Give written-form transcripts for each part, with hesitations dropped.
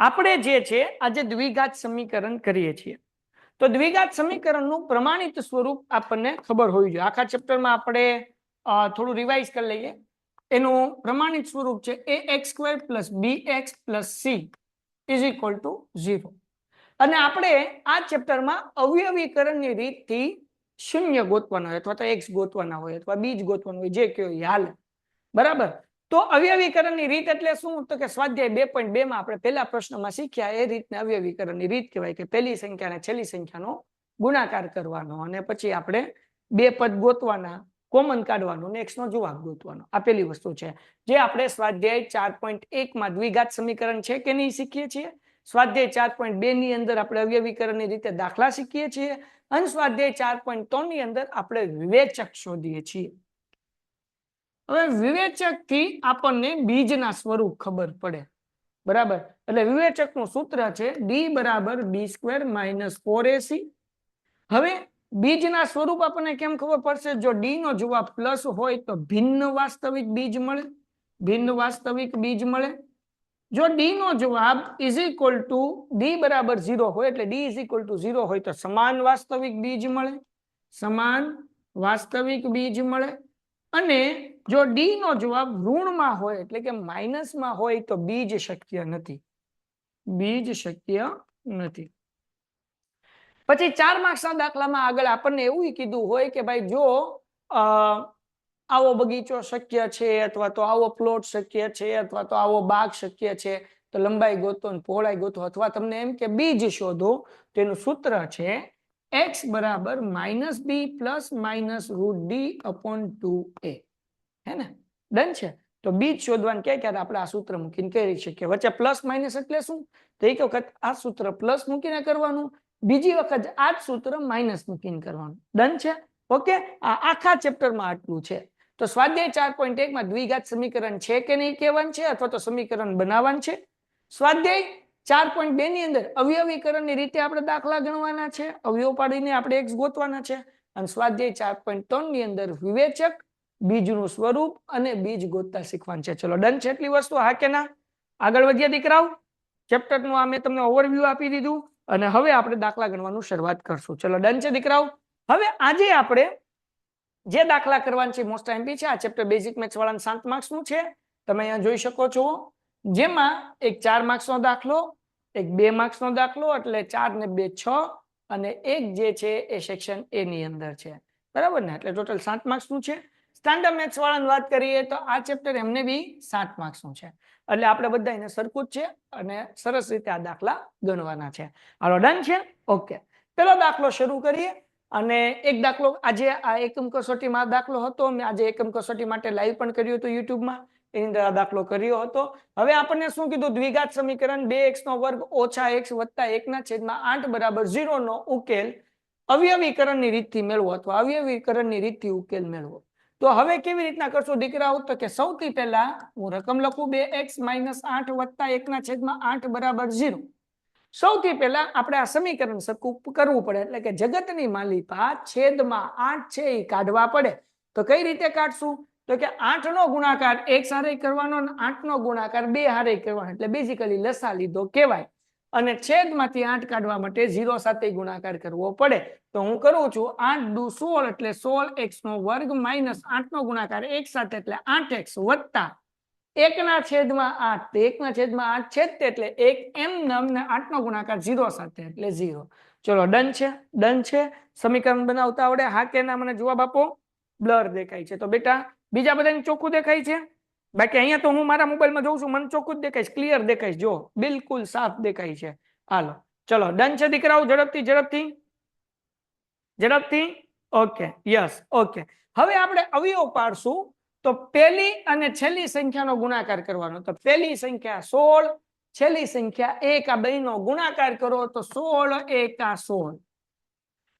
આપણે જે છે આજે દ્વિઘાત સમીકરણ કરીએ છીએ તો દ્વિઘાત સમીકરણનું પ્રમાણિત સ્વરૂપ આપણને ખબર હોવી જોઈએ. આખા ચેપ્ટરમાં આપણે થોડું રિવાઇઝ કરી લઈએ. એનું પ્રમાણિત સ્વરૂપ છે ax² + bx + c = 0. અને આપણે આ ચેપ્ટરમાં અવયવીકરણની રીતથી શૂન્ય ગોતવાના હોય અથવા તો x ગોતવાના હોય અથવા બીજ ગોતવાનું હોય, જે કયો હાલ. બરાબર. તો અવયવીકરણની રીત એટલે શું? તો કે સ્વાધ્યાય 2.2 માં આપણે પહેલા પ્રશ્નમાં શીખ્યા એ રીતને અવયવીકરણની રીત કહેવાય કે પહેલી સંખ્યા અને છેલ્લી સંખ્યાનો ગુણાકાર કરવાનો અને પછી આપણે બે પદ ગોતવાના, કોમન કાઢવાનો અને x નો જવાબ ગોતવાનો. આ પહેલી વસ્તુ છે જે આપણે સ્વાધ્યાય 4.1 માં દ્વિઘાત સમીકરણ છે કે નહીં શીખીએ છીએ. સ્વાધ્યાય 4.2 ની અંદર આપણે અવયવીકરણની રીતે દાખલા શીખીએ છીએ અને સ્વાધ્યાય 4.3 ની અંદર આપણે વિવેચક શોધીએ છીએ. હવે વિવેચક થી આપણને બીજના સ્વરૂપ ખબર પડે. બરાબર. એટલે વિવેચકનું સૂત્ર છે d = b² - 4ac. હવે બીજના સ્વરૂપ આપણને કેમ ખબર પડશે? જો d નો જવાબ પ્લસ હોય તો ભિન્ન વાસ્તવિક બીજ મળે, ભિન્ન વાસ્તવિક બીજ મળે. જો d નો જવાબ d = 0 હોય એટલે d = 0 હોય તો સમાન વાસ્તવિક બીજ મળે, સમાન વાસ્તવિક બીજ મળે. અને જો d નો જવાબ ઋણમાં હોય એટલે કે માઇનસમાં હોય તો બીજ શક્ય નથી, બીજ શક્ય નથી. પછી 4 માર્ક્સના દાખલામાં આગળ આપણને એવું કીધું હોય કે ભાઈ જો આવો બગીચો શક્ય છે અથવા તો આવો પ્લોટ શક્ય છે અથવા તો આવો બાગ શક્ય છે તો લંબાઈ ગોતો અને પહોળાઈ ગોતો અથવા તમને એમ કે બીજ શોધો. તેનું સૂત્ર છે x = -b ± √d/2a. હે ને? ડન છે. તો બીજ શોધવાનું ક્યારે આપણે આ સૂત્ર મૂકીને કરી શકીએ. વચ્ચે પ્લસ માઇનસ એટલે શું? તો એક વખત આ સૂત્ર પ્લસ મૂકીને કરવાનું, બીજી વખત આ જ સૂત્ર માઇનસ મૂકીને કરવાનું. ડન છે? ઓકે. આ આખા ચેપ્ટરમાં આટલું છે. તો સ્વાધ્યાય 4.1 માં દ્વિઘાત સમીકરણ છે કે નહીં કહેવાનું છે અથવા તો સમીકરણ બનાવવાનું છે. સ્વાધ્યાય 4.2 ની અંદર અવયવીકરણની રીતે આપણે દાખલા ગણવાના છે, અવયવ પાડીને આપણે x ગોતવાના છે. અને સ્વાધ્યાય 4.3 ની અંદર વિવેચક, બીજનું સ્વરૂપ અને બીજ ગોતતા શીખવાનું છે. ચલો ડન છે એટલી વસ્તુ? હા કે ના? આગળ વધ્યા દીકરાઓ. ચેપ્ટરનું આ મેં તમને ઓવરવ્યુ આપી દીધું અને હવે આપણે દાખલા ગણવાનું શરૂઆત કરશું. ચલો ડન છે દીકરાઓ. હવે આજે આપણે જે દાખલા કરવાના છે મોસ્ટ એમપી છે. આ ચેપ્ટર બેઝિક મેથ્સ વાળાનું 7 માર્ક્સનું છે. તમે અહીંયા જોઈ શકો છો. જેમાં એક 4 માર્ક્સનો દાખલો, એક 2 માર્ક્સનો દાખલો એટલે 4 ને 2 6 અને એક જે છે એ સેક્શન એ ની અંદર છે. બરાબર ને? એટલે ટોટલ 7 માર્ક્સનું છે. સ્ટાન્ડર્ડ મેથ્સ વાળાની વાત કરીએ તો આ ચેપ્ટર એમને બી 7 માર્ક્સનું છે. એટલે આપણે બધા એને સરખું જ છે અને સરસ રીતે આ દાખલા ગણવાના છે. હાલો ડન છે? ઓકે. પેલો દાખલો શરૂ કરીએ. અને એક દાખલો આજે આ એકમ કસોટીમાં દાખલો હતો. મેં આજે એકમ કસોટી માટે લાઈવ પણ કર્યું હતું યુટ્યુબમાં. એની અંદર આ દાખલો કર્યો હતો. હવે આપણને શું કીધું? દ્વિઘાત સમીકરણ 2x² - x + 1/8 = 0 નો ઉકેલ અવયવીકરણની રીતથી મેળવો અથવા અવયવીકરણની રીતથી ઉકેલ મેળવો. તો હવે કેવી રીતના કરશો દીકરાઓ? તો કે સૌથી પહેલા હું રકમ લખું 2x - 8 + 1/8 = 0. સૌથી પહેલા આપણે આ સમીકરણ સરખું કરવું પડે એટલે કે જગતની માલિકા છેદમાં 8 છે એ કાઢવા પડે. તો કઈ રીતે કાઢશું? તો કે 8 નો ગુણાકાર x હારે કરવાનો અને 8 નો ગુણાકાર 2 હારે કરવાનો એટલે બેઝિકલી લસા લીધો કહેવાય. અને છેદમાંથી 8 કાઢવા માટે 0 સાથે ગુણાકાર કરવો પડે. તો હું કરું છું 8 દુ 16 એટલે 16x² - 8 નો ગુણાકાર x સાથે એટલે 8x વત્તા 1/8. 1/8 છેદતે એટલે 1 એમ નમ ને 8 નો ગુણાકાર 0 સાથે એટલે 0. ચલો ડન છે? ડન છે. સમીકરણ બનાવતા આવડે? હા કે ના? મને જવાબ આપો. બ્લર દેખાય છે તો બેટા બીજા બધાને ચોખ્ખું દેખાય છે? બાકી અહીંયા તો હું મારા મોબાઈલમાં જોઉં છું, મને ચોખ્ખું જ દેખાય છે, ક્લિયર દેખાય છે. જો બિલકુલ સાફ દેખાય છે. હાલો ચલો ડન છે દીકરાઓ. ઝડપથી ઝડપથી ઝડપથી. Okay yes okay. હવે આપણે અવયવ પાડશું. તો પહેલી અને છેલ્લી સંખ્યાનો ગુણાકાર કરવાનો. તો પહેલી સંખ્યા 16, છેલ્લી સંખ્યા 1. આ બેનો ગુણાકાર કરો તો 16 × 1 = 16.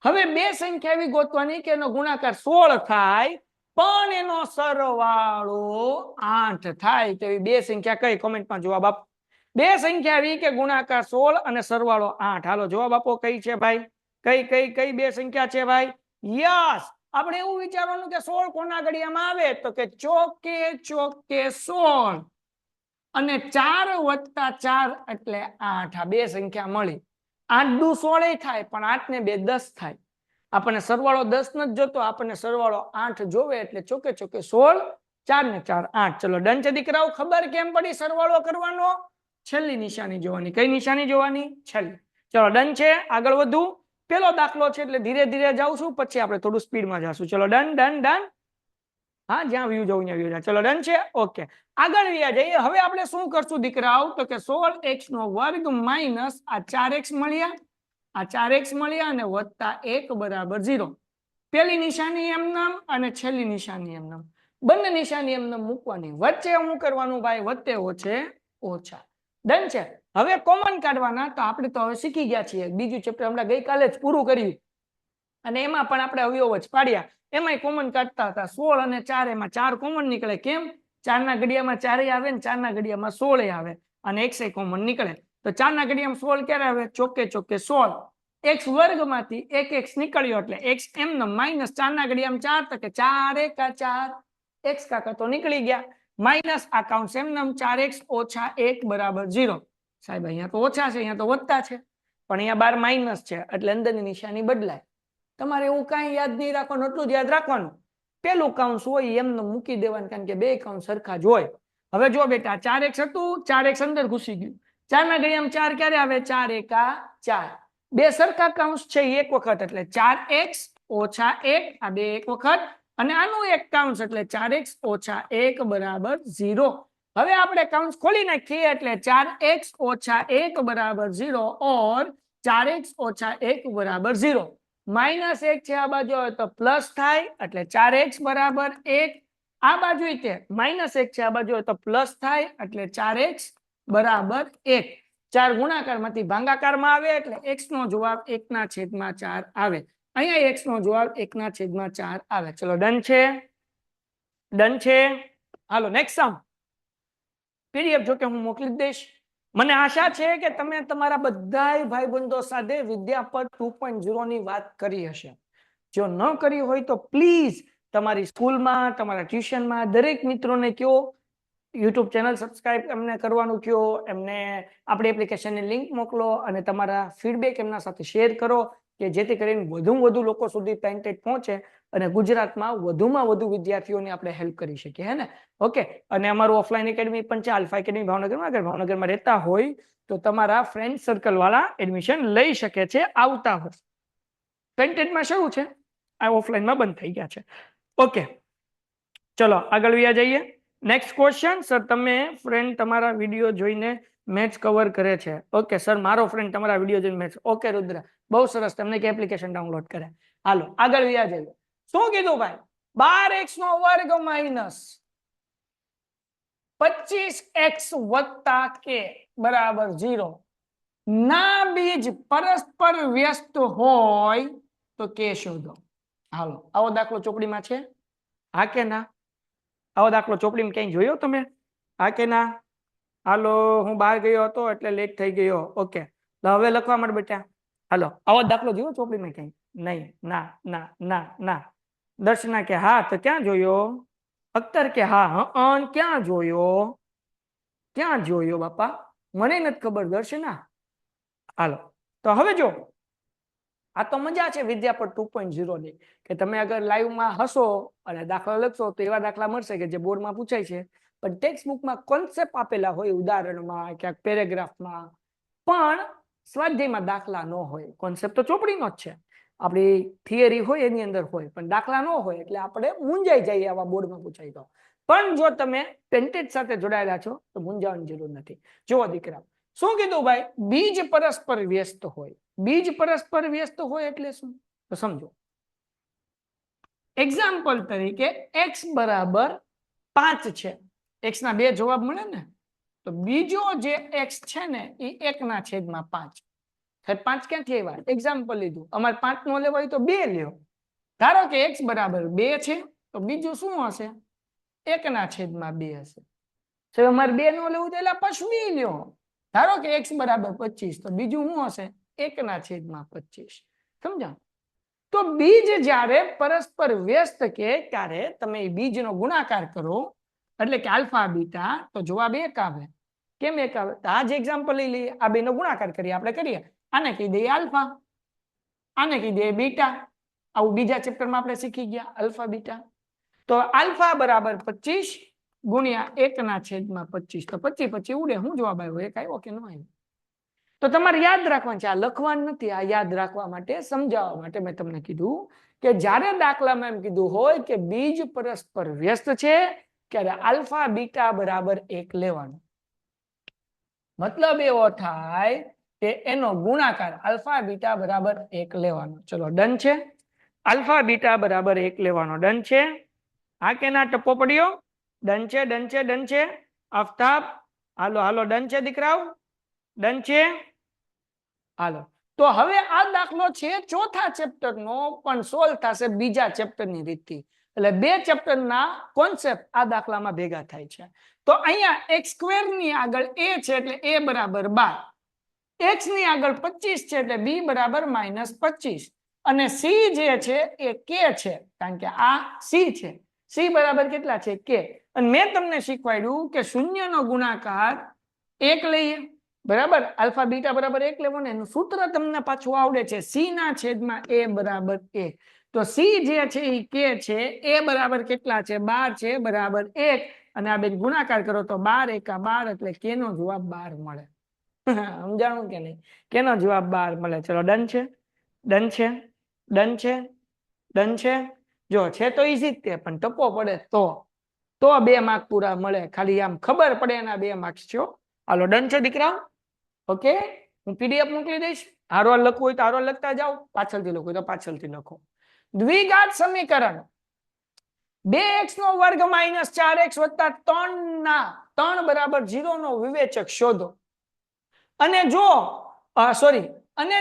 હવે બે સંખ્યા એવી ગોતવાની કે એનો ગુણાકાર 16 થાય પણ એનો સરવાળો 8 થાય. તો એવી બે સંખ્યા કઈ? કોમેન્ટમાં જવાબ આપો. બે સંખ્યા એવી કે ગુણાકાર 16 અને સરવાળો 8. હાલો જવાબ આપો. કઈ છે ભાઈ? કઈ કઈ કઈ બે સંખ્યા છે ભાઈ? યસ. આપણે એવું વિચારવાનું કે 16 કોના ઘડિયામાં આવે? તો કે ચોકે ચોકે 16. અને 4 વત્તા 4 એટલે 8. આ બે સંખ્યા મળી. 8 દુ 16 થાય, પણ 8 ને 2 10 થાય. આપણને સરવાળો 10 નથી જોતો, આપણને સરવાળો 8 જોવે, એટલે ચોકે ચોકે 16, 4 ને 4 8. ચલો ડન છે દીકરાઓ. ખબર કેમ પડી સરવાળો કરવાનો? છેલ્લી નિશાની જોવાની. કઈ નિશાની જોવાની? છેલ્લી. ચલો ડન છે. આગળ વધુ. પેલો દાખલો છે એટલે ધીરે ધીરે જાઉં છું, પછી આપણે થોડું સ્પીડમાં જાશું. ચલો ડન ડન ડન. હા, જ્યાં વ્યૂ જવું ત્યાં વ્યૂ જાય. ચલો ડન છે. ઓકે, આગળ વ્યા જઈએ. હવે આપણે શું કરશું દીકરાઓ? તો કે 16x નો વર્ગ માઇનસ આ 4x મળ્યા, આ 4x મળ્યા અને વત્તા 1 બરાબર 0. પેલી નિશાની એમનામ અને છેલ્લી નિશાની એમનામ. બંને નિશાની એમનામ મૂકવાની. વચ્ચે શું કરવાનું ભાઈ? વચ્ચે ઓછે ઓછા. ડન છે. હવે કોમન કાઢવાના. તો આપણે તો હવે શીખી ગયા છીએ. બીજું ચેપ્ટર હમણાં ગઈકાલે જ પૂરું કર્યું અને એમાં પણ આપણે અવયવ જ પાડ્યા. એમાંય કોમન કાઢતા હતા. 16 અને 4, એમાં 4 કોમન નીકળે. કેમ? 4 ના ઘડિયામાં 4 આવે ને 4 ના ઘડિયામાં 16 આવે અને x એ કોમન નીકળે. તો 4 ના ઘડિયામાં 16 ક્યારે આવે? ચોકે ચોકે 16. x વર્ગમાંથી એક x નીકળ્યો એટલે x એમનો માઇનસ 4 ના ઘડિયામાં 4, તો કે 4 એકા 4 x કાકા તો નીકળી ગયા. માઇનસ આ કાઉન્સ એમનામ 4x ઓછા 1 બરાબર 0. સાહેબ અહીંયા તો ઓછા છે, અહીંયા તો વધતા છે, પણ અહીંયા બાર માઇનસ છે એટલે અંદરની નિશાની બદલાય. તમારે એવું કાંઈ યાદ નહીં રાખવાનું, એટલું જ યાદ રાખવાનું. પેલું કાઉન્સ હોય એમને મૂકી દેવાનું, કારણ કે બે કાઉન્સ સરખા જ હોય. હવે જો બેટા 4x હતું, 4x અંદર ઘૂસી ગયું. 4 ના ઘડિયામાં 4 ક્યારે આવે? 4 એકા 4. બે સરખા કાઉન્સ છે એક વખત એટલે 4x ઓછા 1, આ બે એક વખત, અને આનું એક કાઉન્સ એટલે 4x ઓછા 1 બરાબર 0. હવે આપણે કાઉન્સ ખોલી નાખીએ એટલે 4x ઓછા 1 બરાબર 0 ઓર 4x ઓછા 1 બરાબર 0. માઇનસ 1 છે આ બાજુ આવે તો પ્લસ થાય એટલે 4x બરાબર 1. આ બાજુ તે માઇનસ 1 છે આ બાજુ આવે તો પ્લસ થાય એટલે 4x બરાબર 1. 4 ગુણાકારમાંથી ભાગાકારમાં આવે એટલે x નો જવાબ 1/4 આવે. અહીંયા x નો જવાબ 1/4 આવે. ચલો ડન છે. ડન છે. હાલો નેક્સ્ટ સમ. પીડીએફ જો કે હું મોકલી દઈશ. મને આશા છે કે તમે તમારા બધા ભાઈબંધો સાથે વિદ્યાપટ 2.0 ની વાત કરી હશે. જો ન કરી હોય તો પ્લીઝ તમારી સ્કૂલમાં, તમારા ટ્યુશનમાં દરેક મિત્રોને કહો, યુટ્યુબ ચેનલ સબસ્ક્રાઇબ એમને કરવાનું કહો, એમને આપણી એપ્લિકેશનની લિંક મોકલો અને તમારા ફીડબેક એમના સાથે શેર કરો કે જેથી કરીને વધુમાં વધુ લોકો સુધી પેન્ટેડ પહોંચે અને ગુજરાતમાં વધુમાં વધુ વિદ્યાર્થીઓને આપણે હેલ્પ કરી શકીએ. હે ને? ઓકે. અને અમારું ઓફલાઈન એકેડમી પણ છે, આલ્ફા એકેડમી ભાવનગરમાં. અગર ભાવનગરમાં રહેતા હોય તો તમારા ફ્રેન્ડ સર્કલ વાળા એડમિશન લઈ શકે છે આવતા હોય. પેન્ટેડમાં શરૂ છે, આ ઓફલાઈનમાં બંધ થઈ ગયા છે. ઓકે, ચલો આગળ વ્યા જઈએ. Next question. સર તમે ફ્રેન્ડ તમારા વિડીયો જોઈને મેચ કવર કરે છે. ઓકે સર, મારો ફ્રેન્ડ તમારા વિડીયો જોઈને મેચ. ઓકે રુદ્ર, બહુ સરસ. તમને કે એપ્લિકેશન ડાઉનલોડ કરે. હાલો આગળ વ્યા જઈએ. શું કીધું ભાઈ? 12x નો વર્ગ માઇનસ 25x વત્તા k બરાબર 0 ના બીજ પરસ્પર વ્યસ્ત હોય તો કે શોધો. હાલો, આવો દાખલો ચોપડીમાં છે? હા કે ના? આવો દાખલો ચોપડીમાં ક્યાંય જોયો તમે? હા કે ના? હાલો, હું બહાર ગયો હતો એટલે લેટ થઈ ગયો. ઓકે, હવે લખવા માંડ બેટા. હાલો, આવો દાખલો જોયો ચોપડીમાં ક્યાંય? નહીં. ના ના ના ના. દર્શના કે હા, તો ક્યાં જોયો? અખ્તર કે હા. ક્યાં જોયો? ક્યાં જોયો બાપા? મને નથી ખબર દર્શના. હાલો, તો હવે જો આ તો મજા છે વિદ્યાપટ 2.0 ની કે તમે અગર લાઈવમાં હશો અને દાખલા લખશો તો એવા દાખલા મળશે કે જે બોર્ડમાં પૂછાય છે, પણ ટેક્સ્ટ બુકમાં કોન્સેપ્ટ આપેલા હોય, ઉદાહરણમાં ક્યાંક પેરેગ્રાફમાં, પણ સ્વાધ્યાયમાં દાખલા ન હોય. કોન્સેપ્ટ તો ચોપડીનો જ છે, આપણી થિયરી હોય એની અંદર હોય, પણ દાખલા ન હોય એટલે આપણે મૂંઝાઈ જઈએ આવા બોર્ડમાં પૂછાય તો. પણ જો તમે પેન્ટેજ સાથે જોડાયેલા છો તો મૂંઝાવાની જરૂર નથી. જુઓ દીકરા, શું કીધું ભાઈ? બીજ પરસ્પર વ્યસ્ત હોય. બીજ પરસ્પર વ્યસ્ત હોય એટલે શું? તો સમજો. એક્ઝામ્પલ તરીકે x બરાબર 5 છે. x ના બે જવાબ મળે ને, તો બીજો જે x છે ને એ 1/5. 5 ક્યાંથી આવ્યા? એક્ઝામ્પલ લીધું. અમારે 5 નો લેવાય તો 2 લ્યો. ધારો કે x બરાબર 2 છે તો બીજું શું હશે? 1/2 હશે. તો અમારે 2 નો લેવું તો એટલે પછી લ્યો. ધારો કે x બરાબર 25 તો બીજું શું હશે? 1/25. સમજા? તો બીજ જ્યારે પરસ્પર વ્યસ્ત કે ત્યારે તમે બીજનો ગુણાકાર કરો એટલે કે આલ્ફા બીટા, તો જવાબ 1 આવે. કેમ એક આવે? આ જ એક્ઝામ્પલ લઈ લઈએ, આ બેનો ગુણાકાર કરીએ, આપણે કરીએ. આને કહી દઈએ આલ્ફા, આને કહી દઈએ બીટા. આવું બીજા ચેપ્ટરમાં આપણે શીખી ગયા આલ્ફા બીટા. તો આલ્ફા બરાબર 25 ગુણ્યા 1/25. તો 25 ઉડે. શું જવાબ આવ્યો? એક આવ્યો કે ન આવ્યો? તો તમારે યાદ રાખવાનું છે, આ લખવાનું નથી, આ યાદ રાખવા માટે, સમજાવવા માટે મેં તમને કીધું કે જ્યારે દાખલામાં એમ કીધું હોય કે બીજ પરસ્પર વ્યસ્ત છે ત્યારે આલ્ફા બીટા બરાબર 1 લેવાનું. મતલબ એવો થાય કે એનો ગુણાકાર આલ્ફા બીટા બરાબર 1 લેવાનો. ચલો ડન છે. આલ્ફા બીટા બરાબર 1 લેવાનો. ડન છે. આ કેના ટપ્પો પડ્યો? ડન છે, ડન છે, ડન છે. આફતાબ હાલો હાલો, ડન છે દીકરાઓ, ડન છે. હાલો, તો હવે આ દાખલો છે ચોથા ચેપ્ટરનો, પણ સોલ્વ થશે બીજા ચેપ્ટરની રીતથી. એટલે બે ચેપ્ટરના કોન્સેપ્ટ આ દાખલામાં ભેગા થાય છે. તો અહીંયા x² ની આગળ a છે એટલે a બરાબર 12, x ની આગળ 25 છે એટલે b બરાબર -25, અને c જે છે એ k છે, કારણ કે આ c છે. c બરાબર કેટલા છે? k. અને મેં તમને શીખવાડ્યું કે શૂન્યનો ગુણાકાર 1 લઈએ, બરાબર? આલ્ફા બીટા બરાબર 1 લેવો ને, એનું સૂત્ર તમને પાછું આવડે છે, c ના છેદમાં a બરાબર 1. તો c જે છે એ k છે, a બરાબર કેટલા છે? 12 છે, બરાબર 1, અને આ બે ગુણાકાર કરો તો 12 એકા 12 એટલે k નો જવાબ 12 મળે. સમજાણું કે નહીં? k નો જવાબ 12 મળે. ચલો ડન છે, ડન છે, ડન છે, ડન છે. જો છે તો ઈઝી જ તે, પણ ટપ્પો પડે તો 2 માર્ક પૂરા મળે. ખાલી આમ ખબર પડે એના 2 માર્ક્સ છે. હાલો ડન છે દીકરા? ઓકે, હું પીડીએફ મોકલી દઈશ. હારો લખવું હોય તો હારો લખતા જાઓ, પાછળથી લખવું હોય તો પાછળથી લખો. દ્વિઘાત સમીકરણ 2x નો વર્ગ - 4x વત્તા 3 ના 3 બરાબર 0 નો વિવેચક શોધો. અને જો અને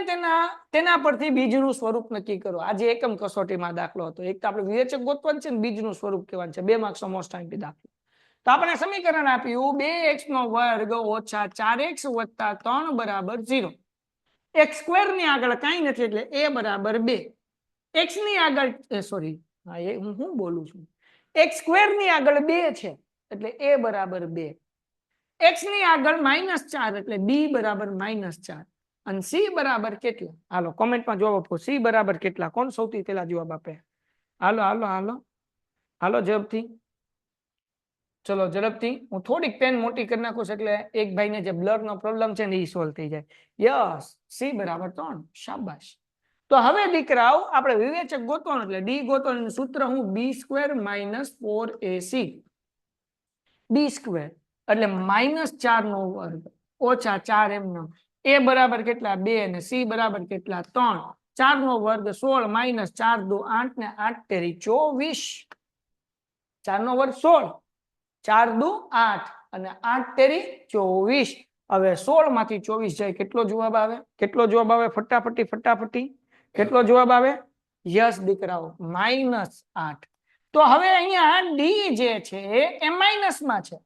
તેના પરથી બીજનું સ્વરૂપ નક્કી કરો. આજે એકમ કસોટીમાં દાખલો હતો. એક તો આપણે વિવેચક ગોતવાનું છે ને બીજનું સ્વરૂપ કહેવાનું છે. 2 માર્ક્સનો મોસ્ટ આઈમ્પી દાખલો. તો આપણે સમીકરણ આપ્યું 2x નો વર્ગ ઓછા 4x વત્તા 3 બરાબર 0. x² ની આગળ કાંઈ નથી એટલે a બરાબર 2. x ની આગળ હું શું બોલું છું? x² ની આગળ 2 છે એટલે a બરાબર 2. x ની આગળ -4 એટલે b બરાબર -4. અને c બરાબર કેટલા? હાલો કોમેન્ટમાં જવાબ આપો. c બરાબર કેટલા? કોણ સૌથી પહેલા જવાબ આપે? હાલો હાલો હાલો હાલો ઝડપથી. ચલો ઝડપથી. હું થોડીક પેન મોટી કરી નાખું છું એટલે એક ભાઈને જે બ્લર નો પ્રોબ્લેમ છે ને એ સોલ્વ થઈ જાય. યસ, c બરાબર 3. શાબાશ. તો હવે દીકરાઓ આપણે વિવેચક ગોતવાનું એટલે d ગોતવાનું. સૂત્ર હું b² - 4ac. b² એટલે -4 નો વર્ગ ઓછા 4 એમનો. a બરાબર કેટલા? 2 અને c બરાબર કેટલા? 3. 4 નો વર્ગ 16 - 4 દુ 8 ને 8 તેરી 24. 4 નો વર્ગ 16, 4 દુ 8 અને 8 તેરી 24. હવે 16 માંથી 24 જાય કેટલો જવાબ આવે? કેટલો જવાબ આવે? ફટાફટી કેટલો જવાબ આવે? યસ દીકરાઓ, -8. તો હવે અહીંયા d જે છે એ માઇનસમાં છે,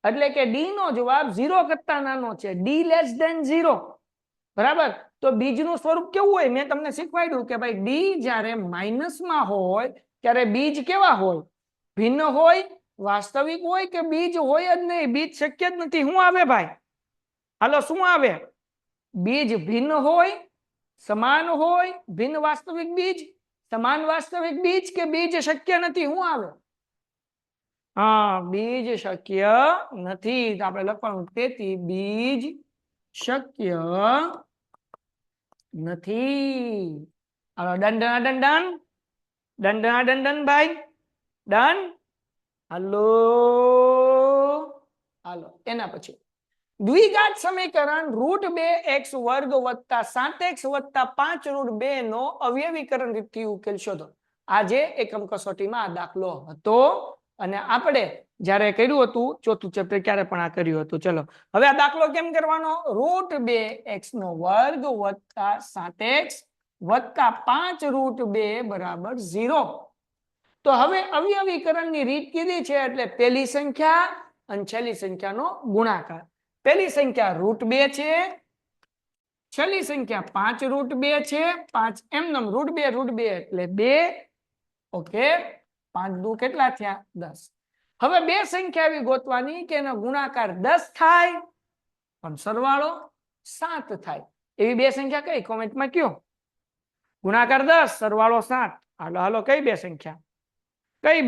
એટલે કે d નો જવાબ 0 કરતા નાનો છે. d < 0. બરાબર? તો બીજનું સ્વરૂપ કેવું હોય? મેં તમને શીખવાડ્યું કે ભાઈ d જ્યારે માઇનસમાં હોય ત્યારે બીજ કેવા હોય? ભિન્ન હોય, વાસ્તવિક હોય કે બીજ હોય જ નહીં? બીજ શક્ય જ નથી. શું આવે ભાઈ? હાલો શું આવે? બીજ ભિન્ન હોય, સમાન હોય, ભિન્ન વાસ્તવિક બીજ, સમાન વાસ્તવિક બીજ કે બીજ શક્ય નથી? શું આવે? હા, બીજ શક્ય નથી. આપણે લખવાનું તેથી બીજ શક્ય નથી. હાલો done done done done done done done done ભાઈ ડન. હાલો હાલો એના પછી દ્વિઘાત સમીકરણ √2x વર્ગ વત્તા 7x વત્તા 5 √2 નો અવયવીકરણ રીતથી ઉકેલ શોધો. આજે એકમ કસોટીમાં આ દાખલો હતો અને આપણે જ્યારે કર્યું હતું ચોથું ચેપ્ટર ક્યારે પણ આ કર્યું હતું. ચલો હવે આ દાખલો કેમ કરવાનો? √2x નો વર્ગ વત્તા 7x વત્તા 5 √2 બરાબર 0. તો હવે અવયવીકરણની રીત કીધી છે એટલે પહેલી સંખ્યા અને છેલ્લી સંખ્યાનો ગુણાકાર. પહેલી સંખ્યા √2 છે, છેલ્લી સંખ્યા 5 √2 છે. 5 એમનેમ √2 એટલે 2. ઓકે, 5 દુ કેટલા થયા? 10. હવે બે સંખ્યા એવી ગોતવાની કે એનો ગુણાકાર 10 થાય પણ સરવાળો 7 થાય એવી બે સંખ્યા કઈ કોમેન્ટમાં કયો ગુણાકાર 10 સરવાળો 7 હાલો હાલો કઈ બે સંખ્યા કઈ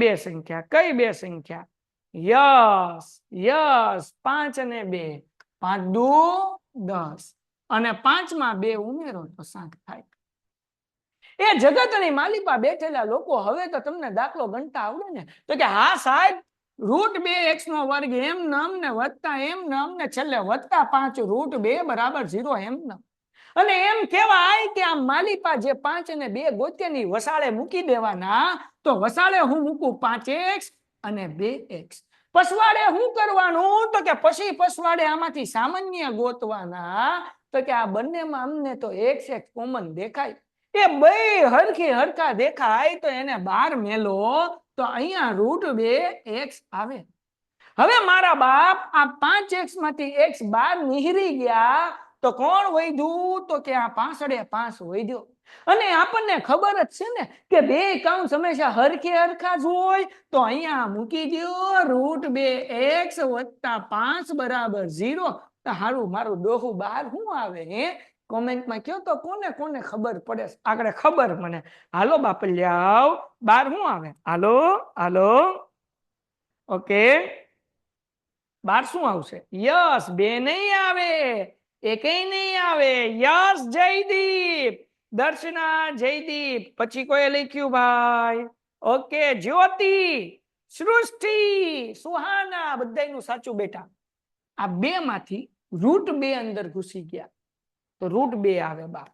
બે સંખ્યા યસ યસ 5 અને 2 5 દુ 10 અને 5 માં 2 ઉમેરો તો 7 થાય એ જગતની માલિપા બેઠેલા લોકો હવે તો તમને દાખલો ગણતા આવડે ને તો કે હા સાહેબ √2x નો વર્ગ એમ નામ ને વત્તા એમ નામ ને છેલ્લે વત્તા 5 √2 બરાબર 0 એમ નામ અને એમ કહેવાય કે આ માલિપા જે 5 અને 2 ગોત્યની વસાળે મૂકી દેવાના તો વસાળે હું મૂકું 5x અને 2x પસવાડે હું કરવાનું તો કે પછી પસવાડે આમાંથી સામાન્ય ગોતવાના તો કે આ બંનેમાં અમને તો x કોમન દેખાય એ બે હરખી હરખા દેખાય તો એને 12 મેલો તો અહીંયા √2x આવે હવે મારા બાપ આ 5x માંથી x 12 નિહરી ગયા તો કોણ વધ્યું તો કે આ 5 વધ્યો અને આપણને ખબર જ છે ને કે બે કાઉન્સ હંમેશા હરખે હરખા જ હોય તો અહીંયા મૂકી દો √2x + 5 બરાબર 0 તો હારું મારું ડોહું બહાર શું આવે હે કોમેન્ટમાં કયો તો કોને કોને ખબર પડે આગળ ખબર મને હાલો બાપલિયાઓ 12 શું આવે હાલો હાલો ઓકે 12 શું આવશે યસ 2 નહીં આવે એકેય નહીં આવે યસ જયદીપ દર્શના જયદીપ પછી કોઈ લખ્યું ભાઈ ઓકે જ્યોતિ સૃષ્ટિ સુહાના બધાયનું સાચું બેટા આ બે માંથી √2 અંદર ઘૂસી ગયા તો √2 આવે બાપ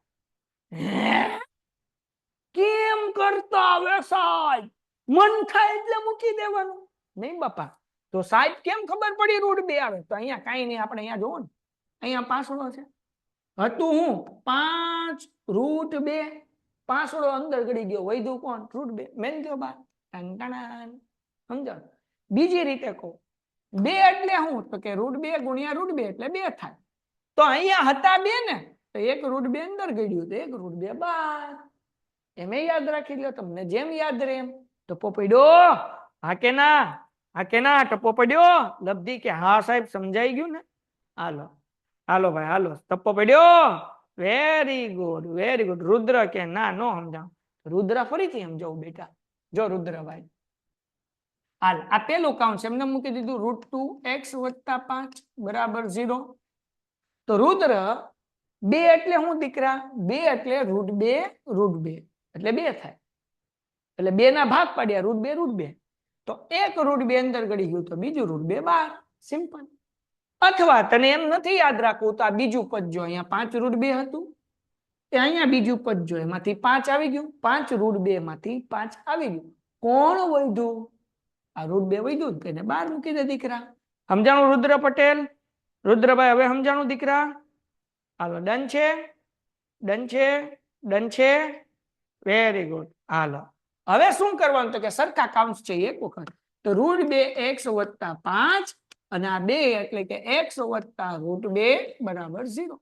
કેમ કરતા આવે સાહેબ મન થાય એટલે મૂકી દેવાનું નહીં બાપા તો સાહેબ કેમ ખબર પડી √2 આવે તો અહીંયા કાંઈ નહીં આપણે અહીંયા જોવો ને અહીંયા પાંસળો છે હતું હું 5 √2 પાંસળો અંદર ગળી ગયો વૈધું કોણ √2 મેન ગયો બાર સમજો બીજી રીતે કહું 2 એટલે શું તો કે √2 ગુણ્યા √2 એટલે 2 થાય તો અહીંયા હતા 2 ને તો એક √2 અંદર ગળ્યું તો એક √2 બહાર એમ યાદ રાખી લો તમને જેમ યાદ રહે એમ ટપો પડ્યો હા કે ના ટપો પડ્યો લબ્ધી કે હા સાહેબ સમજાઈ ગયું ને હાલો હાલો ભાઈ હાલો ટપ્પો પડ્યો વેરી ગુડ રુદ્ર કે ના નો સમજાવ રુદ્ર ફરીથી સમજાવું બેટા જો રુદ્રભાઈ હાલ આ પેલું કાઉન્ટ એમને મૂકી દીધું √2x + 5 બરાબર 0 તો રુદ્ર 2 એટલે હું દીકરા 2 એટલે √2 એટલે 2 થાય એટલે 2 ના ભાગ પાડ્યા √2 તો એક √2 અંદર ગળી ગયું તો બીજું √2 બહાર સિમ્પલ અથવા તને એમ નથી યાદ રાખવું તો આ બીજું પદ જો અહીંયા 5 √2 હતું એ અહીંયા બીજું પદ જો એમાંથી 5 આવી ગયું 5 √2 માંથી 5 આવી ગયું કોણ વધ્યું આ √2 વધ્યું તેને બહાર મૂકી દે દીકરા સમજાણું રુદ્ર પટેલ રુદ્રભાઈ હવે સમજાણું દીકરા હાલો ડન છે વેરી ગુડ હાલો હવે શું કરવાનું તો કે સરખા કાઉન્સ છે એક વખત તો √2x + 5 અને આ 2 એટલે કે x + √2 બરાબર 0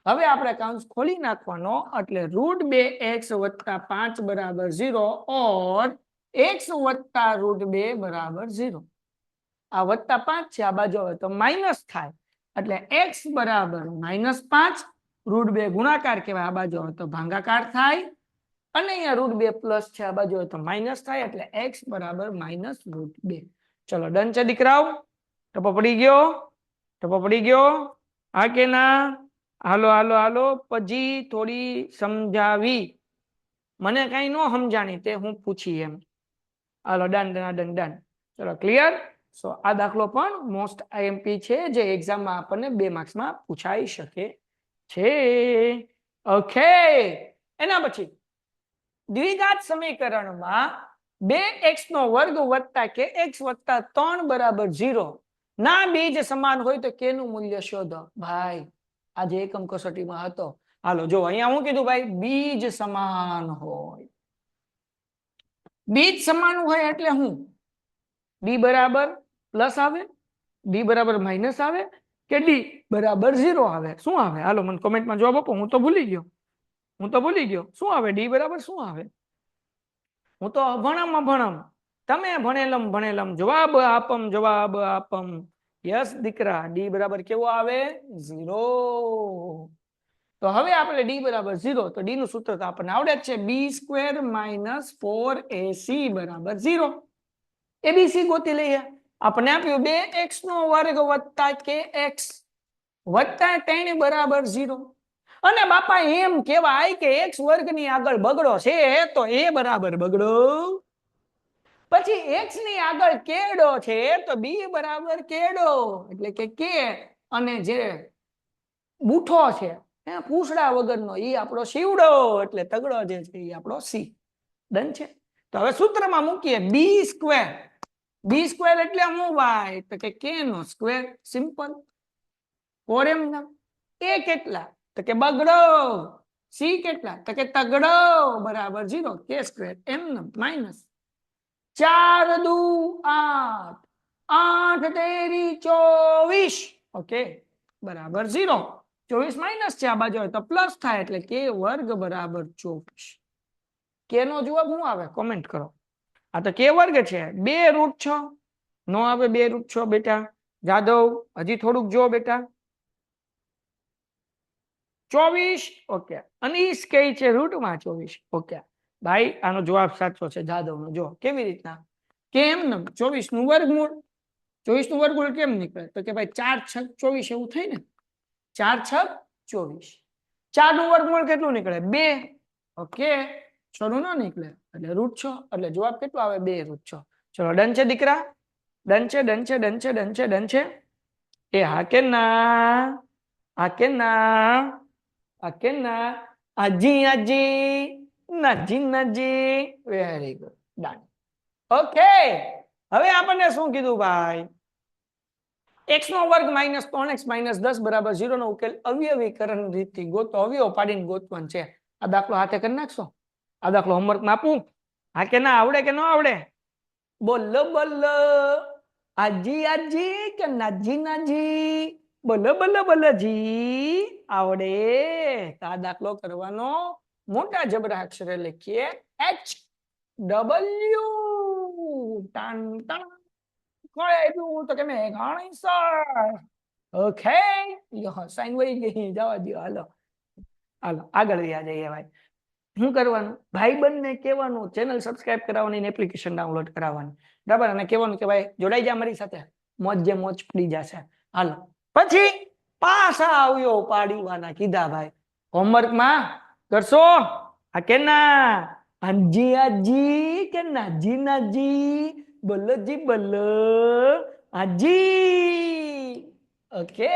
હવે આપણે કાઉન્સ ખોલી નાખવાનો એટલે √2x + 5 બરાબર 0 ઓર x + √2 બરાબર 0 આ +5 છે આ બાજુ હવે તો માઇનસ થાય એટલે x બરાબર -5 √2 ગુણાકાર કહેવાય આ બાજુ હવે તો ભાગાકાર થાય અને અહીંયા √2 પ્લસ છે આ બાજુ તો માઇનસ થાય એટલે x બરાબર -√2 ચલો ડન છે દીકરાઓ ટપો પડી ગયો હા કે ના હાલો પછી થોડી સમજાવી મને કઈ ન સમજાણી તે હું પૂછી એમ હાલો ડન ચલો ક્લિયર સો આ દાખલો પણ મોસ્ટ આઈએમપી છે જે એક્ઝામમાં આપણને 2 માર્ક્સમાં પૂછાઈ શકે છે ઓકે એના પછી દ્વિઘાત સમીકરણમાં 2x નો વર્ગ વત્તા કે x + 3 બરાબર 0 ના બીજ સમાન હોય તો કેનું મૂલ્ય શોધો ભાઈ આજે એકમ કસોટીમાં હતો હાલો જો અહીંયા હું કીધું ભાઈ બીજ સમાન હોય એટલે હું d બરાબર પ્લસ આવે d બરાબર માઇનસ આવે કે d બરાબર 0 આવે શું આવે હાલો મને કોમેન્ટમાં જવાબ આપો હું તો ભૂલી ગયો શું આવે d બરાબર શું આવે હું તો ભણમ તમે ભણેલમ જવાબ આપમ યસ દીકરા ડી બરાબર કેવો આવે 0. તો હવે આપણે ડી બરાબર 0 તો ડી નું સૂત્ર તો આપણને આવડે જ છે b² - 4ac બરાબર 0. એબીસી ગોતી લઈએ. આપણે આપ્યું 2x નો વર્ગ વત્તા kx વત્તા 3 બરાબર 0. અને બાપા એમ કહેવાય કે x વર્ગ ની આગળ બગડો છે તો a બરાબર બગડો, પછી x ની આગળ કેડો છે તો b બરાબર કેડો, એટલે કે k અને જે બૂઠો છે પૂછડા વગરનો ઈ આપણો શીવડો, એટલે તગડો જે છે ઈ આપણો સી. ડન છે. તો હવે સૂત્રમાં મૂકીએ b² એટલે શું ભાઈ? તો કે k નો સ્ક્વેર. સિમ્પલ. 4m ના a કેટલા? તો કે બગડો. સી કેટલા? તો કે તગડો બરાબર 0 k² એમ માઇનસ 4 દુ 8 8 તેરી 24 ઓકે બરાબર 0. 24 માઇનસ છે આ બાજુ તો પ્લસ થાય એટલે k વર્ગ બરાબર 24. k નો જવાબ શું આવે કોમેન્ટ કરો. આ તો k વર્ગ છે 2√6 નો આવે 2√6 બેટા. જાદવ હજી થોડુંક જો બેટા 24 ઓકે અને ઈ કઈ છે રૂટમાં 24 ઓકે ભાઈ આનો જવાબ સાચો છે જાદવનો. જો કેવી રીતના કેમ 24 નું વર્ગમૂળ 24 નું વર્ગમૂળ કેમ નીકળે? તો કે ભાઈ 4 × 6 = 24 એવું થાય ને. 4 × 6 = 24. 4 નું વર્ગમૂળ કેટલું નીકળે? 2 ઓકે 6 નું ન નીકળે એટલે √6 એટલે જવાબ કેટલો આવે 2√6. ચલો ડન છે દીકરા. ડન છે ડન છે ડન છે ડન છે ડન છે એ હા કે ના? હા કે ના? હા કે ના? આજી આજી નજી નજી વેરી ગુડ ડન. ઓકે હવે આપણને શું કીધું ભાઈ? x નો વર્ગ - 3x - 10 બરાબર 0 નો ઉકેલ અવયવીકરણ રીતથી ગોતો. અવયવ પાડીને ગોતવાનું છે. આ દાખલો હાથે કરી નાખશો? આ દાખલો હોમવર્કમાં આપું? હા કે ના? આવડે કે ન આવડે? બોલો બોલો આજી આજી કે નાજી નાજી? બોલો બોલો બોલોજી. આવડે? આ દાખલો કરવાનો મોટા જબરા અક્ષરે લખીએ HW ટન ટન. કોણે આપ્યું? તો કે મેં ઘણી સર. ઓકે સાઈન વહી ગઈ જવા દો. હાલો હાલો આગળ વ્યા જઈએ ભાઈ. શું કરવાનું? ભાઈબંધને કહેવાનું ચેનલ સબસ્ક્રાઇબ કરાવવાની, એપ્લિકેશન ડાઉનલોડ કરાવવાની, બરાબર? અને કહેવાનું કે ભાઈ જોડાઈ જા મારી સાથે, મોજે મોજ પડી જશે. હાલો પછી પાછા આવ્યો પાડીવાના કીધા ભાઈ. હોમવર્કમાં કરશો? આ કે ના? આજી આજી કે નાજી નાજી? બોલોજી બોલો આજી. ઓકે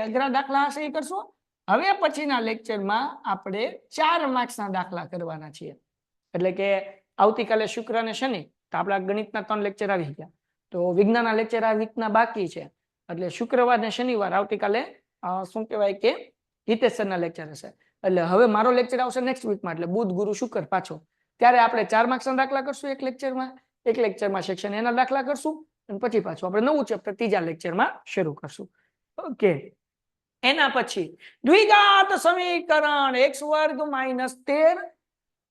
અઘરા દાખલા હશે એ કરશો. હવે પછીના લેક્ચરમાં આપણે 4 માર્ક્સના દાખલા કરવાના છીએ. એટલે કે આવતીકાલે શુક્ર અને શનિ તો આપણા ગણિતના 3 લેક્ચર આવી ગયા. તો વિજ્ઞાનના લેક્ચર આ વીકના બાકી છે. એટલે શુક્રવાર ને શનિવાર આવતીકાલે શું કહેવાય કે હિતેશના લેક્ચર હશે. એટલે હવે મારો લેક્ચર આવશે નેક્સ્ટ વીકમાં, એટલે બુધ ગુરુ શુક્ર પાછો. ત્યારે આપણે 4 માર્ક્સના દાખલા કરશું એક લેક્ચરમાં. એક લેક્ચરમાં સેક્શન એના દાખલા કરશું અને પછી પાછું આપણે નવું ચેપ્ટર ત્રીજા લેક્ચરમાં શરૂ કરશું. ઓકે એના પછી દ્વિઘાત સમીકરણ x² - 13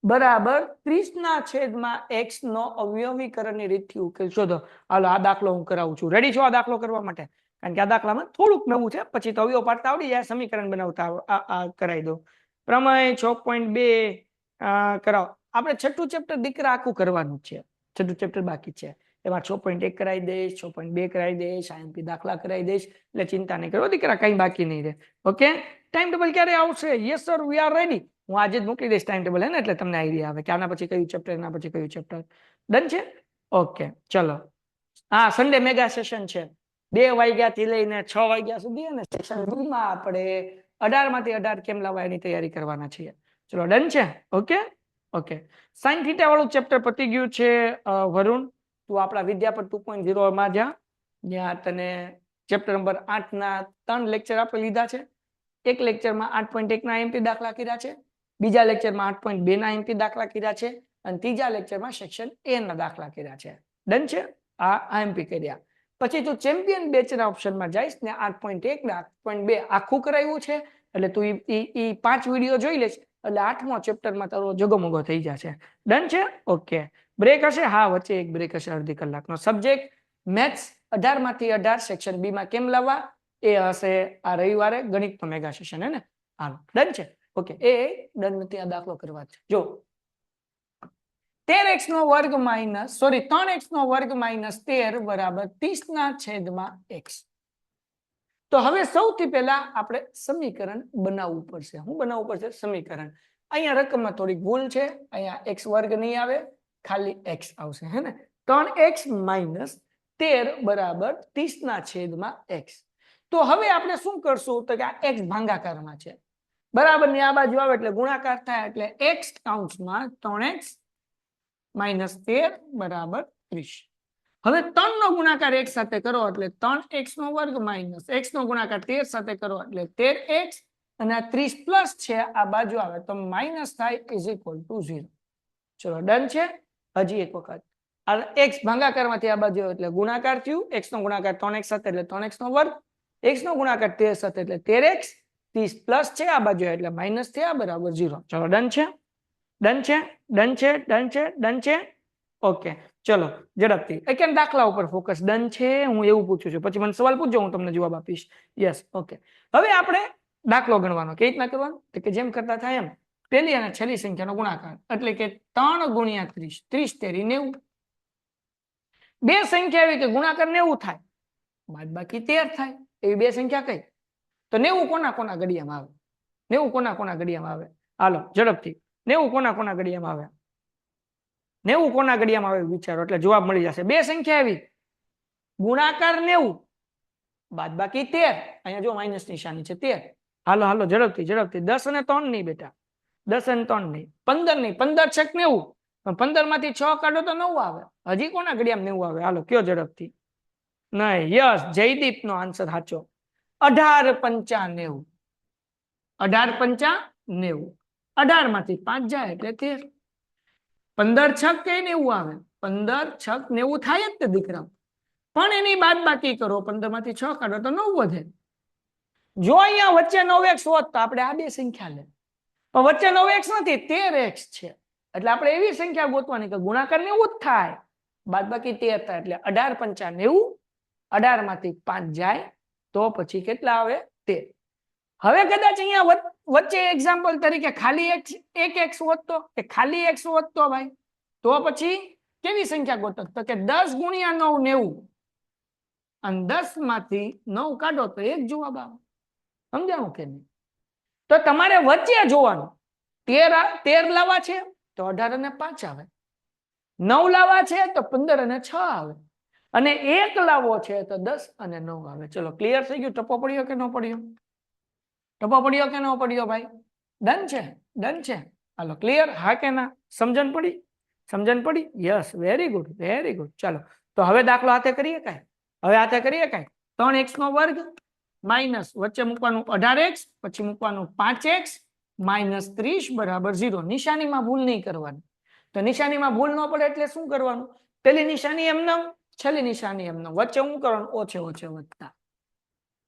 બરાબર 30/x નો અવયવીકરણની રીતથી ઉકેલ શોધો. હાલો આ દાખલો હું કરાવું છું. રેડી છો આ દાખલો કરવા માટે? કારણ કે આ દાખલામાં થોડુંક નવું છે, પછી તો અવયવ પાડતા આવડી જાય, સમીકરણ બનાવતા કરાવી દો. પ્રમેય 6.2 કરાવો. આપણે છઠ્ઠું ચેપ્ટર દીકરા આખું કરવાનું છે. છઠ્ઠું ચેપ્ટર બાકી છે. એમાં 6.1 કરાવી દઈશ, 6.2 કરાવી દઈશ, IMP દાખલા કરાવી દઈશ. એટલે ચિંતા નહીં કરો દીકરા, કઈ બાકી નહીં રહે. ઓકે ટાઈમ ટેબલ ક્યારે આવશે? Yes sir we are ready. હું આજે જ મોકલી દઈશ ટાઈમ ટેબલ, હે ને? એટલે તમને આઈડિયા આવે કે આના પછી કયું ચેપ્ટર, એના પછી કયું ચેપ્ટર. ડન છે? ઓકે ચલો. હા સન્ડે મેગા સેશન છે 2 વાગ્યાથી લઈને 6 વાગ્યા સુધી, અને સેશન 2 માં આપણે 18 માંથી 18 કેમ લાવવા એની તૈયારી કરવાના છીએ. ચલો ડન છે? ઓકે ઓકે સાઇન થીટા વાળું ચેપ્ટર પતી ગયું છે. વરુણ તું આપણા વિદ્યાપટ 2.0 માં જ્યાં તને ચેપ્ટર નંબર 8 ના 3 લેક્ચર આપણે લીધા છે. એક લેક્ચરમાં 8.1 ના IMP દાખલા કર્યા છે, બીજા લેક્ચરમાં 8.2 ના IMP દાખલા કર્યા છે, અને ત્રીજા લેક્ચરમાં સેક્શન A ના દાખલા કર્યા છે. ડન છે? આ IMP કર્યા પછી તું ચેમ્પિયન બેચના ઓપ્શનમાં જઈશ ને 8.1 ને 8.2 આખું કરાવ્યું છે. એટલે તું ઈ 5 વિડીયો જોઈ લેશ એટલે 8મો ચેપ્ટરમાં તારો જગમગો થઈ જશે. ડન છે? ઓકે બ્રેક હશે? હા, વચ્ચે એક બ્રેક હશે અડધી કલાકનો. સબ્જેક્ટ મેથ્સ 18 માંથી 18 સેક્શન બી માં કેમ લાવવા એ હશે આ રવિવારે ગણિતનો મેગા સેશન, હે ને? હાલો, ડન છે. ઓકે, એ ડન નથી, આ દાખલો કરવા છે. જો 13x નો વર્ગ માઇનસ 3x નો વર્ગ માઇનસ 13 બરાબર 30 ના છેદમાં x. તો હવે સૌથી પહેલા આપણે સમીકરણ બનાવવું પડશે. શું બનાવવું પડશે? સમીકરણ. અહીંયા રકમમાં થોડીક ભૂલ છે, અહીંયા x વર્ગ નહીં આવે, ખાલી x આવશે, હે ને? 3x માઇનસ 13 બરાબર 30 ના છેદમાં x. તો હવે આપણે શું કરશું? તો કે આ x ભાગાકારમાં છે, બરાબર ની આ બાજુ આવે એટલે ગુણાકાર થાય, એટલે x કૌંસમાં 3x માઇનસ 13 બરાબર 30. હવે 3 નો ગુણાકાર x સાથે કરો એટલે 3x નો વર્ગ માઇનસ x નો ગુણાકાર 13 સાથે કરો એટલે 13x અને આ 30 પ્લસ છે આ બાજુ આવે તો માઇનસ થાય ઇઝ ઇક્વલ ટુ 0. ચલો ડન છે. હજી એક વખત આ x ભાગાકારમાંથી આ બાજુ એટલે ગુણાકાર થયું, x નો ગુણાકાર 3x સાથે એટલે 3x નો વર્ગ, x નો ગુણાકાર 13 સાથે એટલે 13x, 30 પ્લસ છે આ બાજુ એટલે માઇનસ થયા બરાબર 0. ચલો ડન છે, ડન છે, ડન છે, ડન છે, ડન છે. ઓકે, ચલો ઝડપથી એક દાખલા ઉપર ફોકસ. ડન છે, હું એવું પૂછું છું, પછી મને સવાલ પૂછજો, હું તમને જવાબ આપીશ. Yes, okay. હવે આપણે દાખલો ગણવાનો કેવી રીતના કરવાનો? કે જેમ કરતા થાય એમ પહેલી અને છેલ્લી સંખ્યાનો ગુણાકાર, એટલે કે 3 ગુણ્યા 30, 30 તેરી 90. બે સંખ્યા એવી કે ગુણાકાર 90 થાય, બાદબાકી 13 થાય, એવી બે સંખ્યા કઈ? તો 90 કોના કોના ઘડિયામાં આવે? 90 કોના કોના ઘડિયામાં આવે? હાલો ઝડપથી, 90 કોના કોના ઘડિયામાં આવે? 90 કોના ઘડિયામાં આવે વિચારો એટલે જવાબ મળી જશે. બે સંખ્યા એવી ગુણાકાર 90 બાદબાકી 13, અહીંયા જો માઇનસ નિશાની છે 13. હાલો હાલો ઝડપથી ઝડપથી. 10 અને 3 નહીં બેટા, 10 અને 3 નહીં, 15 નહીં, 15 છેક 90, પણ 15 માંથી 6 કાઢો તો 9 આવે. હજી કોના ઘડિયામાં 90 આવે? હાલો કયો ઝડપથી. નહીં, યસ, જયદીપ નો આન્સર સાચો. 18 પંચા 90, 18 પંચા 90, 18 માંથી 5 જાય એટલે 13. 15 છક કે 90 આવે? 15 છક 90 થાય જ તે દીકરા, પણ એની બાદ બાકી કરો, 15 માંથી 6 કાઢો તો 9 વધે. જો અહીંયા વચ્ચે 9x હોત તો આપણે આ બે સંખ્યા લે, પણ વચ્ચે 9x નથી, 13x છે, એટલે આપણે એવી સંખ્યા ગોતવાની કે ગુણાકાર 90 જ થાય, બાદ બાકી 13 થાય, એટલે 18 પંચા 90, 18 માંથી 5 જાય તો પછી કેટલા આવે? 13. હવે કદાચ અહીંયા વચ્ચે એક્ઝામ્પલ તરીકે ખાલી એક x વધતો કે ખાલી x વધતો ભાઈ, તો પછી કેવી સંખ્યા ગોતો? તો કે 10 ગુણ્યા 9 90, અને 10 માંથી 9 કાઢો તો એક જવાબ આવે. સમજાણું કે નહીં? તો તમારે વચ્ચે જોવાનું. 13 લાવવા છે તો 18 અને 5 આવે, 9 લાવવા છે તો 15 અને 6 આવે, અને 1 લાવવો છે તો 10 અને 9 આવે. ચલો ક્લિયર થઈ ગયું? ટપો પડ્યો કે ન પડ્યો? ટપો પડ્યો કે ન પડ્યો ભાઈ? ડન છે, ડન છે. હાલો ક્લિયર? હા કે ના? સમજણ પડી? સમજણ પડી? Yes, very good, very good. ચાલો તો હવે દાખલો હાથે કરીએ કાંઈ? હવે હાથે કરીએ કાંઈ? 3x નો વર્ગ માઇનસ વચ્ચે મૂકવાનું 18x, પછી મૂકવાનું 5x માઇનસ 30 બરાબર 0. નિશાનીમાં ભૂલ નહીં કરવાની. તો નિશાનીમાં ભૂલ ન પડે એટલે શું કરવાનું? પેલી નિશાની એમનેમ, છેલ્લી નિશાની એમનેમ, વચ્ચે શું કરવાનું? ઓછે ઓછે વધતા.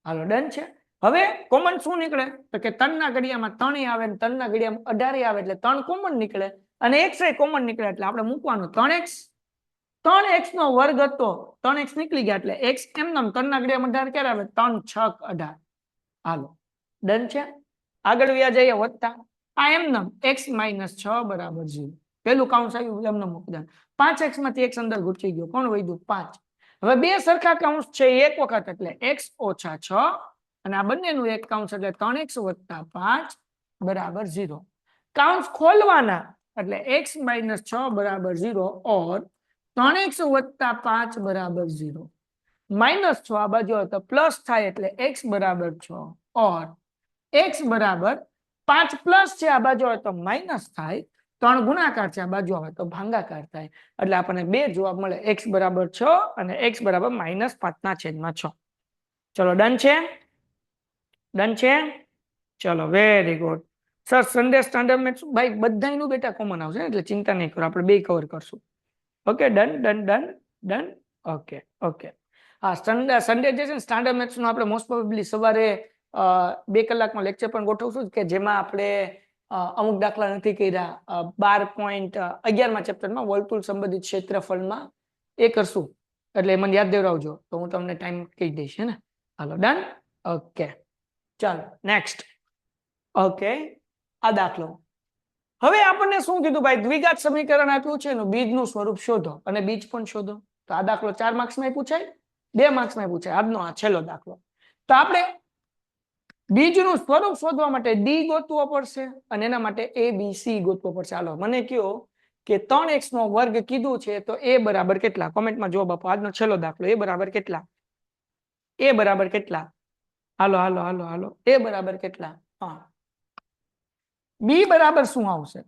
હાલો ડન છે. હવે કોમન શું નીકળે? તો કે 3 ના ઘડિયામાં 3 આવે ને 3 ના ઘડિયામાં 18 આવે એટલે 3 કોમન નીકળે, અને x એ કોમન નીકળે એટલે આપણે મૂકવાનું 3x. 3x નો વર્ગ હતો, 3x નીકળી ગયા એટલે x એમનેમ, 3 ના ઘડિયામાં 18 ક્યારે આવે? 3 6 18. હાલો ડન છે. આગળ વ્યા જઈએ વધતા. આ એમનેમ x માઇનસ 6 બરાબર 0. પેલું કાઉન્સ આવ્યું એમને મૂકી દે. 5x માંથી x અંદર ઘૂસી ગયો, કોણ વધ્યું? 5. હવે બે સરખા કાઉન્સ છે એક વખત એટલે x ઓછા 6, અને આ બંનેનું એક કાઉન્સ એટલે 3x વત્તા 5 બરાબર 0. કાઉન્સ ખોલવાના એટલે x માઇનસ 6 બરાબર 0 और 3x વત્તા 5 બરાબર 0. માઇનસ 6 આ બાજુ તો પ્લસ થાય એટલે x બરાબર 6 और x બરાબર 5 પ્લસ છે આ બાજુ તો માઇનસ થાય, 3 ગુણાકાર છે આ બાજુ આવે તો ભાગાકાર થાય, એટલે આપણને બે જવાબ મળે, x બરાબર 6 અને x બરાબર માઇનસ 5 ના છેદમાં 6. ચલો ડન છે, ડન છે. ચલો very good sir. Sunday standard maths ભાઈ બધાયનું બેટા કોમન આવશે એટલે ચિંતા નહીં કરો, આપણે બે કવર કરશું. Okay done done done done. Okay okay. હા, સન્ડે જે છે ને સ્ટાન્ડર્ડ મેથ્સનું આપણે મોસ્ટ પ્રોબેબલી સવારે 2 કલાકમાં લેક્ચર પણ ગોઠવશું કે જેમાં આપણે અમુક દાખલા નથી કર્યા 12.11 ચેપ્ટરમાં વર્તુળ સંબંધિત ક્ષેત્રફળમાં એ કરશું એટલે મને યાદ દેવડાવજો તો હું તમને ટાઈમ કહી દઈશ હે ને હાલો ડન ઓકે ચાલો નેક્સ્ટ ઓકે આ દાખલો હવે આપણને શું કીધું ભાઈ દ્વિઘાત સમીકરણ આપ્યું છે એનું બીજનું સ્વરૂપ શોધો અને બીજ પણ શોધો તો આ દાખલો 4 માર્ક્સમાં પૂછાય 2 માર્ક્સમાં પૂછાય આજનો આ છેલ્લો દાખલો તો આપણે બીજનું સ્વરૂપ શોધવા માટે ડી ગોતવો પડશે અને એના માટે એ બી સી ગોતવો પડશે હાલો મને કયો કે 3x નો વર્ગ કીધું છે તો એ બરાબર કેટલા કોમેન્ટમાં જવાબ આપો આજનો છેલ્લો દાખલો એ બરાબર કેટલા હાલો હાલો હાલો હાલો એ બરાબર કેટલા હા બી બરાબર શું આવશે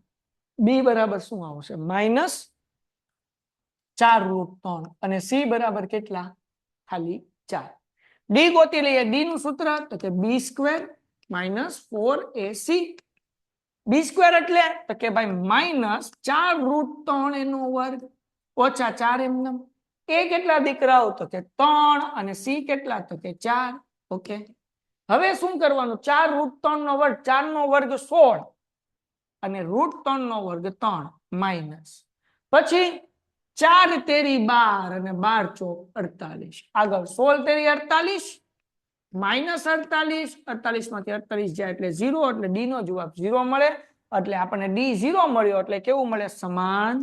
બી બરાબર શું આવશે -4√3 અને સી બરાબર કેટલા ખાલી 4 ડી ગોતી લઈએ ડી નું સૂત્ર તો કે b² - 4ac b² એટલે તો કે ભાઈ -4√3 એનો વર્ગ ઓછા 4 એમનેમ એ કેટલા દીકરાઓ તો કે 3 અને સી કેટલા તો કે 4 ઓકે હવે શું કરવાનું 4√3 નો વર્ગ 4 નો વર્ગ 16 અને √3 નો વર્ગ 3 માઇનસ પછી 4 તેરી 12 અને 12 ચોક 48 આગળ 16 તેરી 48 -48 48 માંથી 48 જાય એટલે 0 એટલે ડી નો જવાબ 0 મળે એટલે આપણને ડી 0 મળ્યો એટલે કેવું મળે સમાન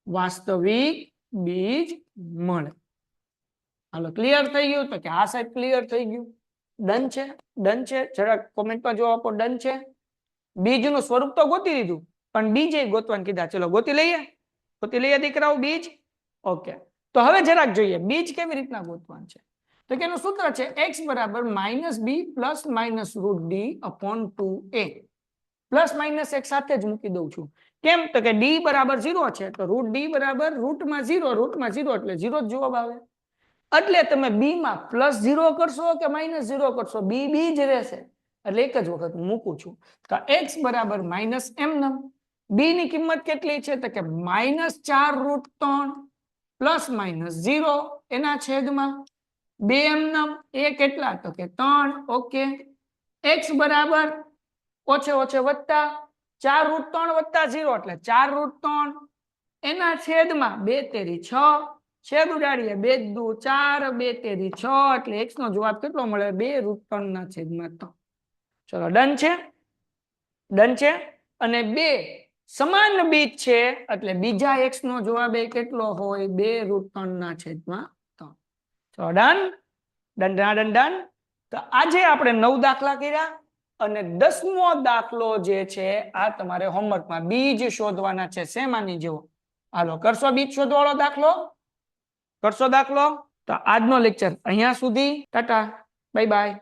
વાસ્તવિક બીજ મળે હાલો ક્લિયર થઈ ગયું તો કે આ સાઈડ ક્લિયર થઈ ગયું ડન છે જરા કોમેન્ટમાં જવાબ આપો ડન છે બીજનું સ્વરૂપ તો ગોતી લીધું પણ બીજે ગોતવાનું કીધા ચલો ગોતી લઈએ દીકરાઓ બીજ ઓકે તો હવે જરાક જોઈએ બીજ કેવી રીતના ગોતવાનું છે તો કે એનું સૂત્ર છે x બરાબર -b ± √d/2a પ્લસ માઇનસ એક સાથે જ મૂકી દઉં છું કેમ તો કે d બરાબર 0 છે તો √d બરાબર √માં 0 એટલે 0 જ જવાબ આવે એટલે તમે b માં +0 કરશો કે -0 કરશો b જ રહેશે એટલે એક જ વખત મૂકું છું તો x બરાબર -m b ની કિંમત કેટલી છે તો કે -4√3 ± 0 એના છેદમાં 2m એ કેટલા તો કે 3 ઓકે x બરાબર ઓછે વત્તા 4√3 વત્તા 0 એટલે 4√3 એના છેદમાં 2 તેરી 6 છેદ ઉડાડીએ 2 દુ 4 2 તેરી 6 એટલે x નો જવાબ કેટલો મળે 2√3 ના છેદમાં 3 ચલો ડન છે અને 2 સમાન બીજ છે એટલે બીજા x નો જવાબ એ કેટલો હોય 2√3 ના છેદમાં 3 ચલો ડન તો આજે આપણે 9 દાખલા કર્યા અને 10મો દાખલો જે છે આ તમારે હોમવર્કમાં બીજ શોધવાના છે શેમાની જેવો હાલો કરશો બીજ શોધવાળો દાખલો તો આજનો લેક્ચર અહીંયા સુધી ટાટા બાય બાય